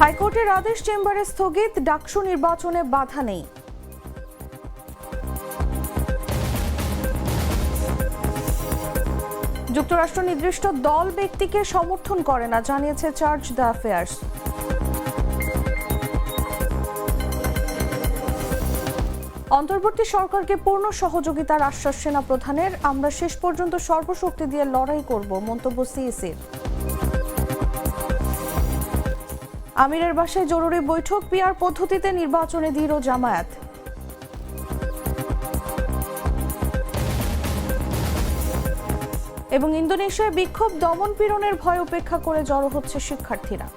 হাইকোর্টের আদেশ চেম্বারে স্থগিত, ডাকসু নির্বাচনে বাধা নেই। যুক্তরাষ্ট্র নির্দিষ্ট দল ব্যক্তিকে সমর্থন করে না, জানিয়েছে চার্জ দ্য অ্যাফেয়ার্স। অন্তর্বর্তী সরকারকে পূর্ণ সহযোগিতার আশ্বাস সেনা প্রধানের। আমরা শেষ পর্যন্ত সর্বশক্তি দিয়ে লড়াই করব, মন্তব্য সিইসির। আমিরের বাসায় জরুরি বৈঠক, পিআর পদ্ধতিতে নির্বাচনে দৃঢ় জামায়াত। এবং ইন্দোনেশিয়ায় বিক্ষোভ দমন পীড়নের ভয় উপেক্ষা করে জড়ো হচ্ছে শিক্ষার্থীরা।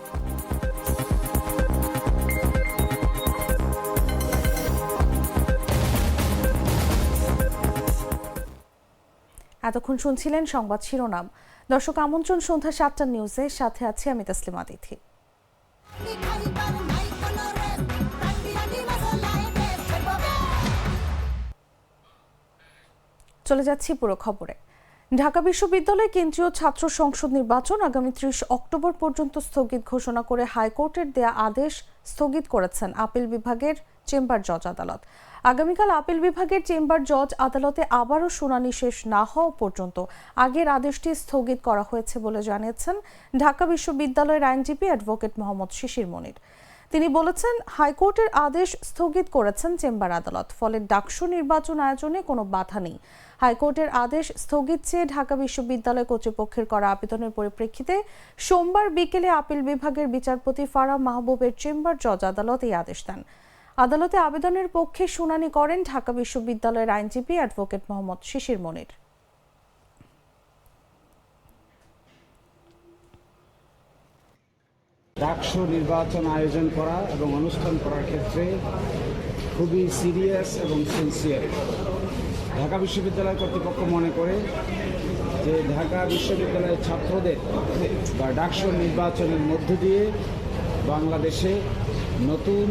এতক্ষণ শুনছিলেন সংবাদ শিরোনাম। দর্শক, আমন্ত্রণ সন্ধ্যা ৭টার নিউজে, সাথে আছি আমি তাসলিমা তিথি। চলে যাচ্ছি পুরো খবরে। ঢাকা বিশ্ববিদ্যালয় কেন্দ্রীয় ছাত্র সংসদ নির্বাচন আগামী ৩০ অক্টোবর পর্যন্ত স্থগিত ঘোষণা করে হাইকোর্টের দেয়া আদেশ স্থগিত করেছেন আপিল বিভাগের চেম্বার জজ আদালত। আগামীকাল আপিল বিভাগের চেম্বার জজ আদালতে আবারও শুনানি শেষ না হওয়া পর্যন্ত আগের আদেশটি স্থগিত করা হয়েছে বলে জানিয়েছেন ঢাকা বিশ্ববিদ্যালয়ের আইনজীবী অ্যাডভোকেট মোহাম্মদ শিশির মনির। তিনি বলেছেন, হাইকোর্টের আদেশ স্থগিত করেছেন চেম্বার আদালত, ফলে ডাকসু নির্বাচন আয়োজনে কোনো বাধা নেই। হাইকোর্টের আদেশ স্থগিত চেয়ে ঢাকা বিশ্ববিদ্যালয় কর্তৃপক্ষের করা আবেদনের পরিপ্রেক্ষিতে সোমবার বিকেলে আপিল বিভাগের বিচারপতি ফারাহ মাহবুবের চেম্বার জজ আদালত এই আদেশ দেন। আদালতে আবেদনের পক্ষে শুনানি করেন ঢাকা বিশ্ববিদ্যালয়ের আইনজীবী অ্যাডভোকেট মোহাম্মদ শিশির মনির। ডাকসু নির্বাচন আয়োজন করা এবং অনুষ্ঠান করার ক্ষেত্রে খুবই সিরিয়াস এবং সিনসিয়ার। ঢাকা বিশ্ববিদ্যালয় কর্তৃপক্ষ মনে করে যে ঢাকা বিশ্ববিদ্যালয়ের ছাত্রদের বা ডাকসু নির্বাচনের মধ্য দিয়ে বাংলাদেশে নতুন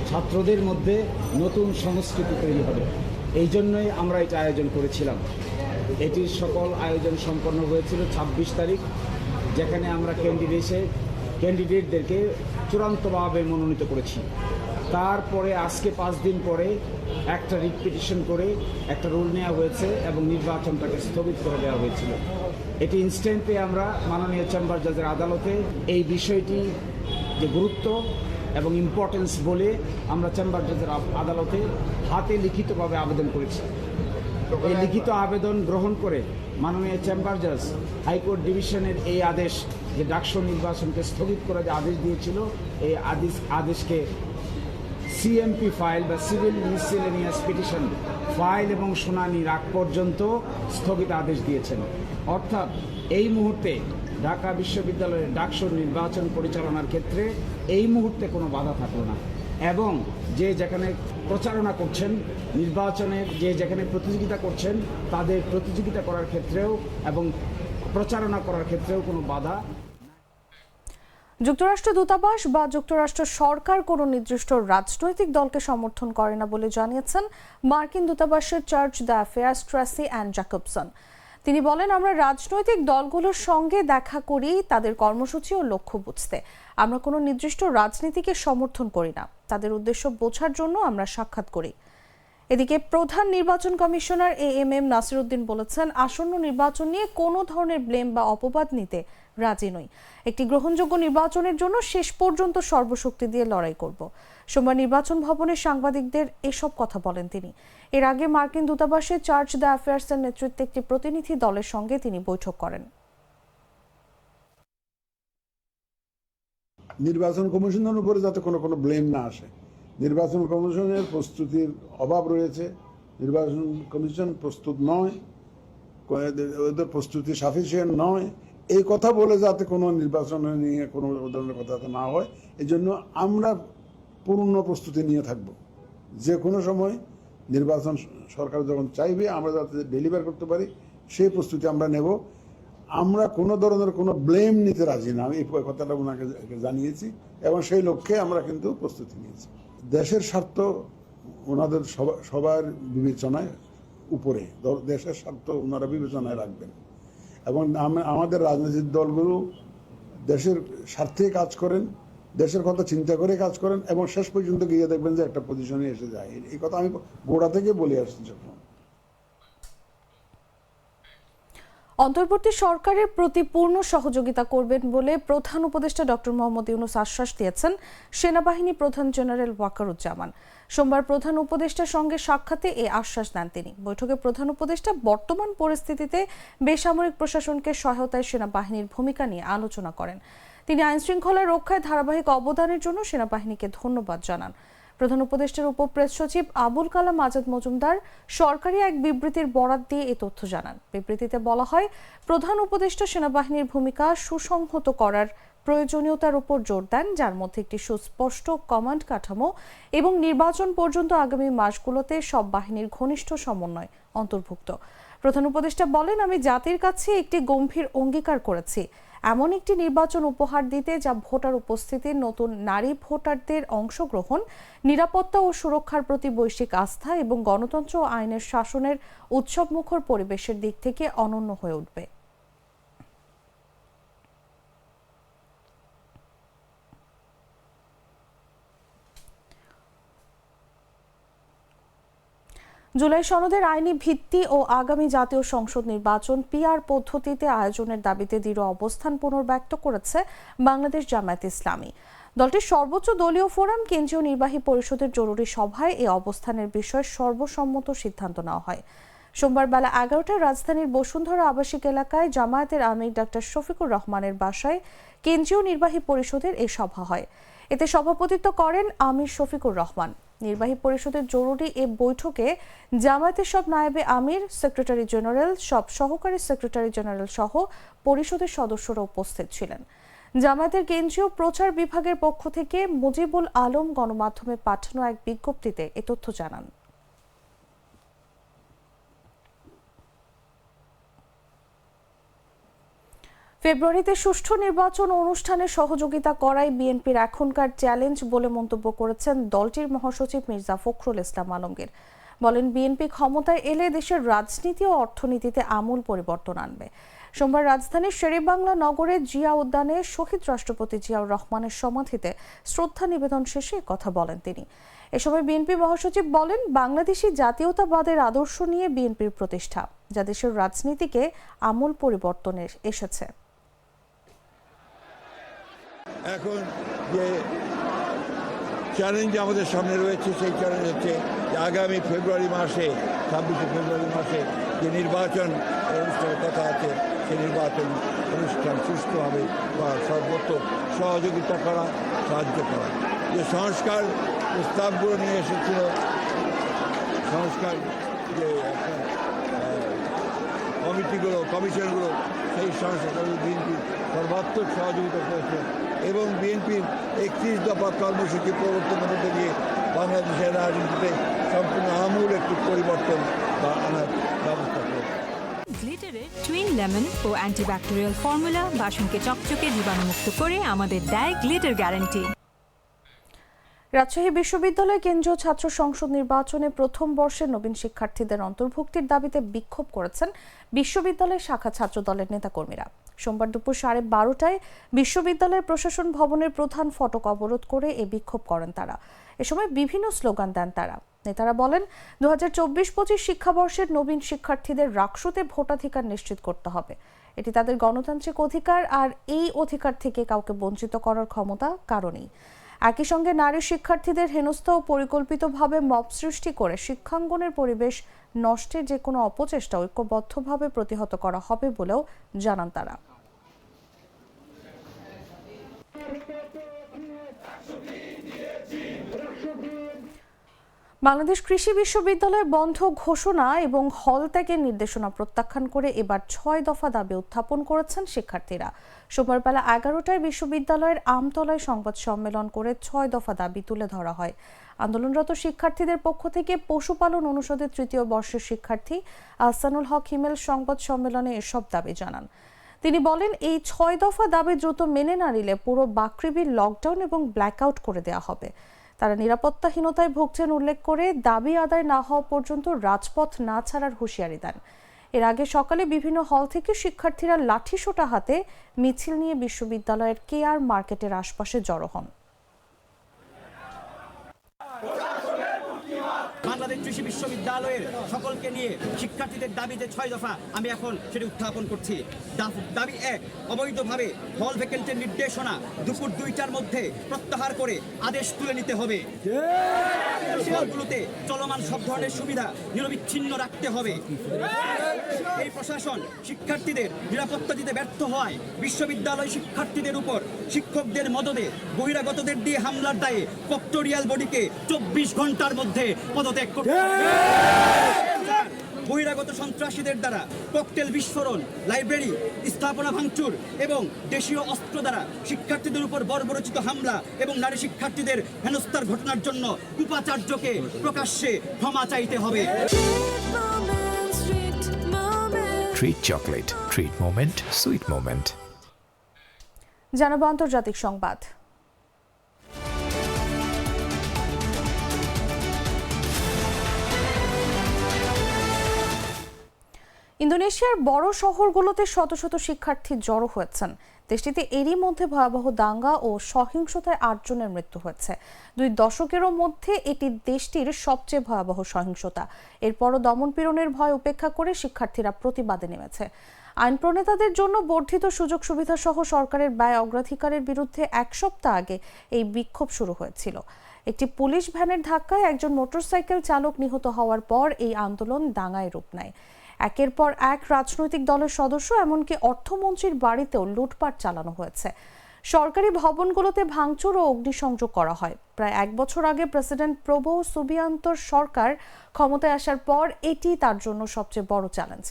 ছাত্রদের মধ্যে নতুন সংস্কৃতি তৈরি হবে। এই জন্যই আমরা এটা আয়োজন করেছিলাম। এটির সকল আয়োজন সম্পন্ন হয়েছিল ২৬ তারিখ, যেখানে আমরা ক্যান্ডিডেটদেরকে চূড়ান্তভাবে মনোনীত করেছি। তারপরে আজকে ৫ দিন পরে একটা রিট পিটিশন করে একটা রুল নেওয়া হয়েছে এবং নির্বাচনটাকে স্থগিত করে দেওয়া হয়েছিল। এটি ইনস্ট্যান্টে আমরা মাননীয় চেম্বার জজের আদালতে এই বিষয়টি যে গুরুত্ব এবং ইম্পর্টেন্স বলে আমরা চেম্বার জজের আদালতে হাতে লিখিতভাবে আবেদন করেছি। এই লিখিত আবেদন গ্রহণ করে মাননীয় চেম্বার জজ হাইকোর্ট ডিভিশনের এই আদেশ, যে ডাকসু নির্বাচনকে স্থগিত করে যে আদেশ দিয়েছিল, এই আদেশকে সিএমপি ফাইল বা সিভিল মিসসেলেনিয়াস পিটিশন ফাইল এবং শুনানির আগ পর্যন্ত স্থগিত আদেশ দিয়েছেন। অর্থাৎ এই মুহূর্তে ঢাকা বিশ্ববিদ্যালয়ের ডাকসু নির্বাচন পরিচালনার ক্ষেত্রে এই মুহূর্তে কোনো বাধা থাকলো না। এবং যে যেখানে প্রচারণা করছেন, নির্বাচনের যে যেখানে প্রতিযোগিতা করছেন, তাদের প্রতিযোগিতা করার ক্ষেত্রেও এবং প্রচারণা করার ক্ষেত্রেও কোনো বাধা। যুক্তরাষ্ট্র দূতাবাস বা যুক্তরাষ্ট্র সরকার কোনো নির্দিষ্ট রাজনৈতিক দলকে সমর্থন করে না বলে জানিয়েছেন মার্কিন দূতাবাসের chargé d' affaires Tracy Ann Jacobson. তিনি বলেন, আমরা রাজনৈতিক দলগুলোর সঙ্গে দেখা করি তাদের কর্মসূচি ও লক্ষ্য বুঝতে। আমরা কোনো নির্দিষ্ট রাজনীতিকে সমর্থন করি না, তাদের উদ্দেশ্য বোঝার জন্য আমরা সাক্ষাৎ করি। এদিকে প্রধান নির্বাচন কমিশনার এএমএম নাসির উদ্দিন বলেছেন, আসন্ন নির্বাচন নিয়ে কোনো ধরনের ব্লেম বা অপবাদ নিতে রাজি নই। একটি গ্রহণযোগ্য নির্বাচনের জন্য শেষ পর্যন্ত সর্বশক্তি দিয়ে লড়াই করব। সোমবার নির্বাচন ভবনে সাংবাদিকদের এসব কথা বলেন তিনি। এর আগে মার্কিন দূতাবাসে চার্জ দ্য অ্যাফেয়ার্সের নেতৃত্বে একটি প্রতিনিধি দলের সঙ্গে তিনি বৈঠক করেন। নির্বাচন কমিশনের উপরে যাতে কোনো ব্লেম না আসে। নির্বাচন কমিশনের প্রস্তুতির অভাব রয়েছে, নির্বাচন কমিশন প্রস্তুত নয়, ওদের প্রস্তুতি সাফিসিয়েন্ট নয়, এই কথা বলে যাতে কোনো নির্বাচন নিয়ে কোনো ধরনের কথা না হয়, এই জন্য আমরা পূর্ণ প্রস্তুতি নিয়ে থাকব। যে কোনো সময় নির্বাচন সরকার যখন চাইবে আমরা যাতে ডেলিভার করতে পারি সেই প্রস্তুতি আমরা নেব। আমরা কোনো ধরনের কোনো ব্লেম নিতে রাজি না, আমি এই কথাটা ওনাকে জানিয়েছি এবং সেই লক্ষ্যে আমরা কিন্তু প্রস্তুতি নিয়েছি। দেশের স্বার্থ ওনাদের সবার বিবেচনায় উপরে, দেশের স্বার্থ ওনারা বিবেচনায় রাখবেন এবং আমাদের রাজনৈতিক দলগুলো দেশের স্বার্থে কাজ করেন, দেশের কথা চিন্তা করে কাজ করেন এবং শেষ পর্যন্ত গিয়ে দেখবেন যে একটা পজিশনে এসে যায়। এই কথা আমি গোড়া থেকে বলে আসছি। যখন অন্তর্বর্তী সরকারের প্রতি পূর্ণ সহযোগিতা করবেন বলে প্রধান উপদেষ্টা ডক্টর মোহাম্মদ ইউনূস আশ্বাস দিয়েছেন সেনাবাহিনী প্রধান জেনারেল ওয়াকারুজ্জামান। সোমবার প্রধান উপদেষ্টার সঙ্গে সাক্ষাতে এই আশ্বাস দেন তিনি। বৈঠকে প্রধান উপদেষ্টা বর্তমান পরিস্থিতিতে বেসামরিক প্রশাসনকে সহায়তায় সেনাবাহিনীর ভূমিকা নিয়ে আলোচনা করেন। তিনি আইনশৃঙ্খলা রক্ষায় ধারাবাহিক অবদানের জন্য সেনাবাহিনীকে ধন্যবাদ জানান। প্রধান উপদেষ্টার উপপ্রেস সচিব আবুল কালাম আজাদ মজুমদার সরকারি এক বিবৃতির বরাত দিয়ে এই তথ্য জানান। বিবৃতিতে বলা হয়, প্রধান উপদেষ্টা সেনাবাহিনীর ভূমিকা সুসংহত করার প্রয়োজনীয়তার উপর জোর দেন, যার মধ্যে একটি সুস্পষ্ট কমান্ড কাঠামো এবং নির্বাচন পর্যন্ত আগামী মাসগুলোতে সব বাহিনীর ঘনিষ্ঠ সমন্বয় অন্তর্ভুক্ত। প্রধান উপদেষ্টা বলেন, আমি জাতির কাছে একটি গম্ভীর অঙ্গীকার করেছি, এমন একটি নির্বাচন উপহার দিতে যা ভোটার উপস্থিতি, নতুন নারী ভোটারদের অংশগ্রহণ, নিরাপত্তা ও সুরক্ষার প্রতি বৈশ্বিক আস্থা এবং গণতন্ত্র ও আইনের শাসনের উৎসবমুখর পরিবেশের দিক থেকে অনন্য হয়ে উঠবে। জুলাই সনদের আইনি ভিত্তি ও আগামী জাতীয় সংসদ নির্বাচন পিআর পদ্ধতিতে আয়োজনের দাবিতে দৃঢ় অবস্থান পুনর্ব্যক্ত করেছে বাংলাদেশ জামায়াত ইসলামী। দলটির সর্বোচ্চ দলীয় ফোরাম কেন্দ্রীয় নির্বাহী পরিষদের জরুরি সভায় এই অবস্থানের বিষয়ে সর্বসম্মত সিদ্ধান্ত নেওয়া হয়। সোমবার বেলা 11টায় রাজধানীর বসুন্ধরা আবাসিক এলাকায় জামায়াতের আমির ডক্টর শফিকুর রহমানের বাসায় কেন্দ্রীয় নির্বাহী পরিষদের এই সভা হয়। এতে সভাপতিত্ব করেন আমির শফিকুর রহমান। নির্বাহী পরিষদের জরুরি এ বৈঠকে জামায়াতের সব নায়েবে আমির, সেক্রেটারি জেনারেল, সব সহকারী সেক্রেটারি জেনারেল সহ পরিষদের সদস্যরা উপস্থিত ছিলেন। জামায়াতের কেন্দ্রীয় প্রচার বিভাগের পক্ষ থেকে মুজিবুল আলম গণমাধ্যমে পাঠানো এক বিজ্ঞপ্তিতে এ তথ্য জানান। ফেব্রুয়ারিতে সুষ্ঠু নির্বাচন অনুষ্ঠানে সহযোগিতা করাই বিএনপির এখনকার চ্যালেঞ্জ বলে মন্তব্য করেছেন দলটির মহাসচিব মির্জা ফখরুল ইসলাম আলমগীর। বলেন, বিএনপি ক্ষমতায় এলে দেশের রাজনীতি ও অর্থনীতিতে আমূল পরিবর্তন আনবে। সোমবার রাজধানীর শেরেবাংলা নগরের জিয়া উদ্যানে শহীদ রাষ্ট্রপতি জিয়াউর রহমানের সমাধিতে শ্রদ্ধা নিবেদন শেষে কথা বলেন তিনি। এ সময় বিএনপি মহাসচিব বলেন, বাংলাদেশি জাতীয়তাবাদের আদর্শ নিয়ে বিএনপির প্রতিষ্ঠা, যা দেশের রাজনীতিকে আমূল পরিবর্তনে এসেছে। এখন যে চ্যালেঞ্জ আমাদের সামনে রয়েছে সেই চ্যালেঞ্জ হচ্ছে যে আগামী ফেব্রুয়ারি মাসে 26শে ফেব্রুয়ারি মাসে যে নির্বাচন অনুষ্ঠানের কথা আছে সেই নির্বাচন অনুষ্ঠান সুষ্ঠুভাবে বা সর্বত্র সহযোগিতা করা, সাহায্য করা। যে সংস্কার প্রস্তাবগুলো নিয়ে এসেছিল, সংস্কার যে কমিটিগুলো, কমিশনগুলো, সেই সংস্কার বিএনপি সর্বাত্মক সহযোগিতা করেছে এবং বিএনপির 31 দফা কর্মসূচি প্রবর্তনের মধ্যে দিয়ে বাংলাদেশের রাজনীতিতে সম্পূর্ণ আমূল একটি পরিবর্তন বা আনার ব্যবস্থা করেছে। গ্লিটারের টুইন লেমন ও অ্যান্টিব্যাকটেরিয়াল ফর্মুলা বাসনকে চকচকে জীবাণুমুক্ত করে আমাদের দেয় গ্লিটার গ্যারান্টি। রাজশাহী বিশ্ববিদ্যালয় কেন্দ্রীয় ছাত্র সংসদ নির্বাচনে প্রথম বর্ষের নবীন শিক্ষার্থীদের অন্তর্ভুক্তির দাবিতে বিক্ষোভ করেছেন বিশ্ববিদ্যালয় শাখা ছাত্র দলের নেতাকর্মীরা। সোমবার দুপুর 12:30টায় বিশ্ববিদ্যালয়ের প্রশাসন ভবনের প্রধান ফটক অবরোধ করে এ বিক্ষোভ করেন তারা। এ সময় বিভিন্ন স্লোগান দেন তারা। নেতারা বলেন, 2024-25 শিক্ষাবর্ষের নবীন শিক্ষার্থীদের রাকসুতে ভোটাধিকার নিশ্চিত করতে হবে। এটি তাদের গণতান্ত্রিক অধিকার, আর এই অধিকার থেকে কাউকে বঞ্চিত করার ক্ষমতা কারো নেই। একই সঙ্গে নারী শিক্ষার্থীদের হেনস্থা ও পরিকল্পিতভাবে মব সৃষ্টি করে শিক্ষাঙ্গনের পরিবেশ নষ্টের যে কোনো অপচেষ্টা ঐক্যবদ্ধভাবে প্রতিহত করা হবে বলেও জানান তারা। বাংলাদেশ কৃষি বিশ্ববিদ্যালয় বন্ধ ঘোষণা এবং হল ত্যাগের নির্দেশনা প্রত্যাখ্যান করে এবার 6 দফা দাবি উত্থাপন করেছেন শিক্ষার্থীরা। সোমবার বেলা 11টায় বিশ্ববিদ্যালয়ের আমতলায় সংবাদ সম্মেলন করে 6 দফা দাবি তুলে ধরা হয়। আন্দোলনরত শিক্ষার্থীদের পক্ষ থেকে পশুপালন অনুষদের 3য় বর্ষের শিক্ষার্থী আহসানুল হক হিমেল সংবাদ সম্মেলনে এসব দাবি জানান। তিনি বলেন, এই 6 দফা দাবি দ্রুত মেনে না নিলে পুরো বাকৃবির লকডাউন এবং ব্ল্যাকআউট করে দেওয়া হবে। তারা নিরাপত্তাহীনতায় ভুগছেন উল্লেখ করে দাবি আদায় না হওয়া পর্যন্ত রাজপথ না ছাড়ার হুঁশিয়ারি দেন। এর আগে সকালে বিভিন্ন হল থেকে শিক্ষার্থীরা লাঠিসোঁটা হাতে মিছিল নিয়ে বিশ্ববিদ্যালয়ের কেআর মার্কেটের আশপাশে জড়ো হন। কৃষি বিশ্ববিদ্যালয়ের সকলকে নিয়ে শিক্ষার্থীদের দাবি যে 6 দফা, আমি এখন সেটি উত্থাপন করছি। দাবি 1, অবৈধভাবে হল ভ্যাকেন্টের নির্দেশনা দুপুর 2টার মধ্যে প্রত্যাহার করে আদেশ তুলে নিতে হবে। হলগুলোতে চলমান সব ধরনের সুবিধা নিরবিচ্ছিন্ন রাখতে হবে। এই প্রশাসন শিক্ষার্থীদের নিরাপত্তা দিতে ব্যর্থ হয় বিশ্ববিদ্যালয় শিক্ষার্থীদের উপর শিক্ষকদের মদদে বহিরাগতদের দিয়ে হামলার দায়ে ফ্যাক্টরিয়াল বডিকে 24 ঘন্টার মধ্যে পদত্যাগ করতে হবে। বহিরাগত সন্ত্রাসীদের দ্বারা ককটেল বিস্ফোরণ, লাইব্রেরি স্থাপনা ভাঙচুর এবং দেশীয় অস্ত্র দ্বারা শিক্ষার্থীদের উপর বর্বরচিত হামলা এবং নারী শিক্ষার্থীদের হেনস্থার ঘটনার জন্য উপাচার্যকে প্রকাশ্যে ক্ষমা চাইতে হবে। Treat chocolate. Treat moment. Sweet moment. জানাবো আন্তর্জাতিক সংবাদ। ইন্দোনেশিয়ার বড় শহরগুলোতে শত শত শিক্ষার্থী জড়ো হয়েছেন। দেশটিতে এরই মধ্যে ভয়াবহ দাঙ্গা ও সহিংসতায় 8 জনের মৃত্যু হয়েছে। 2 দশকেরও মধ্যে এটি দেশটির সবচেয়ে ভয়াবহ সহিংসতা। এরপরও দমনপীড়নের ভয় উপেক্ষা করে শিক্ষার্থীরা প্রতিবাদে নেমেছে। আইন প্রণেতাদের জন্য বর্ধিত সুযোগ সুবিধা সহ সরকারের ব্যয় অগ্রাধিকারের বিরুদ্ধে 1 সপ্তাহ আগে এই বিক্ষোভ শুরু হয়েছিল। একটি পুলিশ ভ্যানের ধাক্কায় একজন মোটরসাইকেল চালক নিহত হওয়ার পর এই আন্দোলন দাঙ্গায় রূপ নেয়। একের পর এক রাজনৈতিক দলের সদস্য, এমনকি অর্থমন্ত্রীর বাড়িতেও লুটপাট চালানো হয়েছে। সরকারি ভবনগুলোতে ভাঙচুর ও অগ্নিসংযোগ করা হয়। প্রায় 1 বছর আগে প্রেসিডেন্ট প্রবোও সুবিয়ান্তোর সরকার ক্ষমতায় আসার পর এটি তার জন্য সবচেয়ে বড় চ্যালেঞ্জ।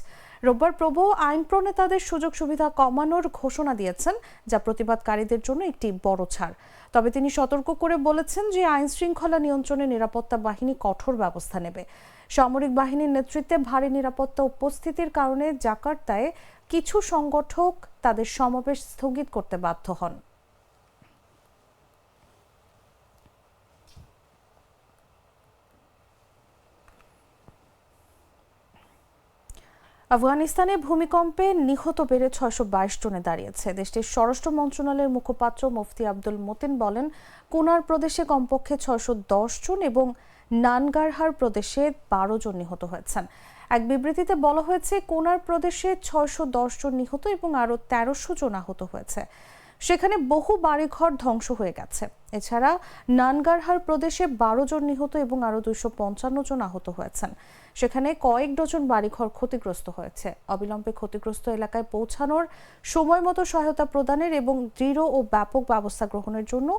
রোববার প্রবোও আইন প্রণেতাদের সুযোগ সুবিধা কমানোর ঘোষণা দিয়েছেন, যা প্রতিবাদকারীদের জন্য একটি বড় ছাড়। তবে তিনি সতর্ক করে বলেছেন যে আইন শৃঙ্খলা নিয়ন্ত্রণে নিরাপত্তা বাহিনী কঠোর ব্যবস্থা নেবে। সামরিক বাহিনীর নেতৃত্বে ভারী নিরাপত্তা উপস্থিতির কারণে জাকার্তায় কিছু সংগঠক তাদের সমাবেশ স্থগিত করতে বাধ্য হন। আফগানিস্তানে ভূমিকম্পে নিহত বেড়ে 622 জনে দাঁড়িয়েছে। দেশটির স্বরাষ্ট্র মন্ত্রণালয়ের মুখপাত্র মুফতি আব্দুল মতিন বলেন, কুনার প্রদেশে কমপক্ষে 610 জন এবং নানগারহার প্রদেশে 12 জন নিহত হয়েছেন। এক বিবৃতিতে বলা হয়েছে, কুনার প্রদেশে 610 জন নিহত এবং আরও 1300 জন আহত হয়েছে। সেখানে বহু বাড়িঘর ধ্বংস হয়ে গেছে। এছাড়া নানগারহার প্রদেশে 12 জন নিহত এবং আরও 255 জন আহত হয়েছেন। সেখানে কয়েক ডজন বাড়িঘর ক্ষতিগ্রস্ত হয়েছে। অবিলম্বে ক্ষতিগ্রস্ত এলাকায় পৌঁছানোর, সময় মতো সহায়তা প্রদানের এবং দৃঢ় ও ব্যাপক ব্যবস্থা গ্রহণের জন্য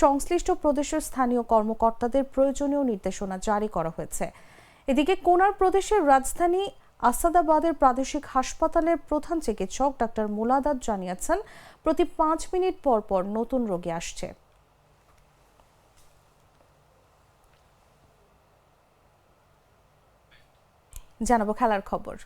সংশ্লিষ্ট প্রদেশের স্থানীয় কর্মকর্তাদের প্রয়োজনীয় নির্দেশনা জারি করা হয়েছে। এদিকে কুনার প্রদেশের রাজধানী আসাদাবাদের প্রাদেশিক হাসপাতালের প্রধান চিকিৎসক ডাক্তার মুলাদাত জানিয়েছেন, প্রতি 5 মিনিট পর পর নতুন রোগী আসছে। জানাবো খেলার খবর।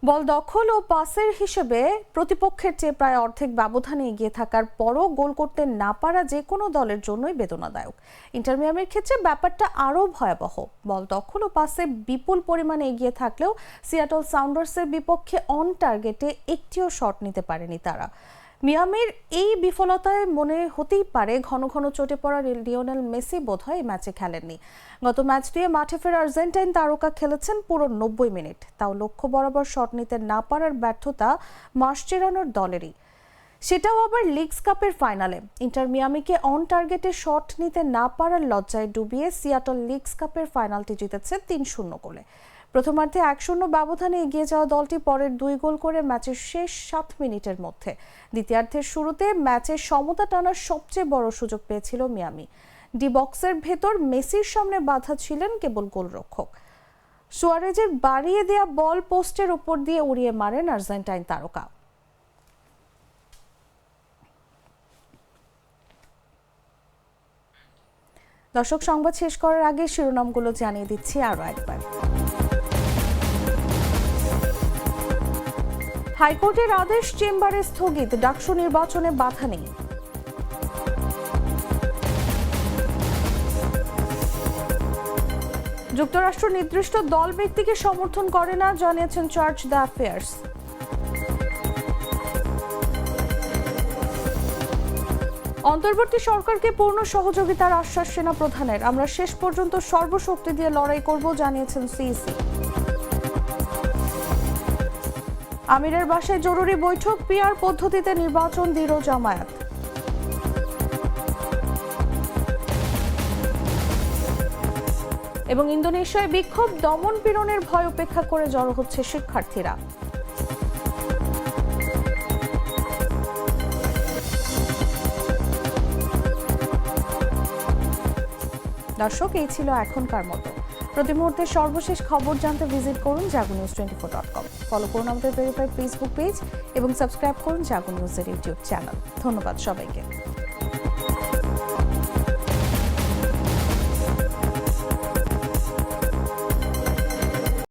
বল দখল ও পাসের হিসেবে প্রতিপক্ষের চেয়ে প্রায় অর্ধেক ব্যবধানে এগিয়ে থাকার পরও গোল করতে না পারা যে কোনো দলের জন্যই বেদনাদায়ক। ইন্টার মিয়ামির ক্ষেত্রে ব্যাপারটা আরও ভয়াবহ। বল দখল ও পাসে বিপুল পরিমাণে এগিয়ে থাকলেও সিয়াটল সাউন্ডার্সের বিপক্ষে অন টার্গেটে একটিও শট নিতে পারেনি তারা। মিয়ামির এই বিফলতায় মনে হতেই পারে ঘন ঘন চোটে পড়া লিওনেল মেসি বোধহয় এই ম্যাচে খেলেননি। গত ম্যাচ দিয়ে মাঠে ফেরা আর্জেন্টাইন তারকা খেলেছেন পুরো 90 মিনিট। তাও লক্ষ্য বরাবর শট নিতে না পারার ব্যর্থতা মাসচেরানোর দলেরই, সেটাও আবার লিগস কাপের ফাইনালে। ইন্টার মিয়ামিকে অন টার্গেটে শট নিতে না পারার লজ্জায় ডুবিয়ে সিয়াটল লিগস কাপের ফাইনালটি জিতেছে 3-0 গোলে। প্রথমার্ধে 1-0 ব্যবধানে এগিয়ে যাওয়া দলটি পরের 2 গোল করে ম্যাচের শেষ 7 মিনিটের মধ্যে। দ্বিতীয়ার্ধের শুরুতে ম্যাচের সমতা টানার সবচেয়ে বড় সুযোগ পেয়েছিল মিয়ামি। ডি বক্সের ভেতর মেসির সামনে বাধা ছিলেন কেবল গোলরক্ষক। সুয়ারেজের বাড়িয়ে দেয়া বল পোস্টের উপর দিয়ে উড়িয়ে মারেন আর্জেন্টাইন তারকা। দর্শক, সংবাদ শেষ করার আগে শিরোনামগুলো জানিয়ে দিচ্ছি আরও একবার। হাইকোর্টের আদেশ চেম্বারে স্থগিত, ডাকসু নির্বাচনে বাধা নেই। যুক্তরাষ্ট্র নির্দিষ্ট দল ব্যক্তিকে সমর্থন করে না, জানিয়েছেন চার্চ দ্য অ্যাফেয়ার্স। অন্তর্বর্তী সরকারকে পূর্ণ সহযোগিতার আশ্বাস সেনা প্রধানের। আমরা শেষ পর্যন্ত সর্বশক্তি দিয়ে লড়াই করব জানিয়েছেন সিইসি। আমিরের বাসায় জরুরি বৈঠক, পিআর পদ্ধতিতে নির্বাচন দৃঢ় জামায়াত। এবং ইন্দোনেশিয়ায় বিক্ষোভ, দমন পীড়নের ভয় উপেক্ষা করে জড়ো হচ্ছে শিক্ষার্থীরা। দর্শক, এই ছিল এখনকার মতো। প্রতি মুহূর্তে সর্বশেষ খবর জানতে ভিজিট করুন jagunews24.com। ফলো করুন আমাদের ভেরিফাইড ফেসবুক পেজ এবং সাবস্ক্রাইব করুন জাগো নিউজের ইউটিউব চ্যানেল। ধন্যবাদ সবাইকে।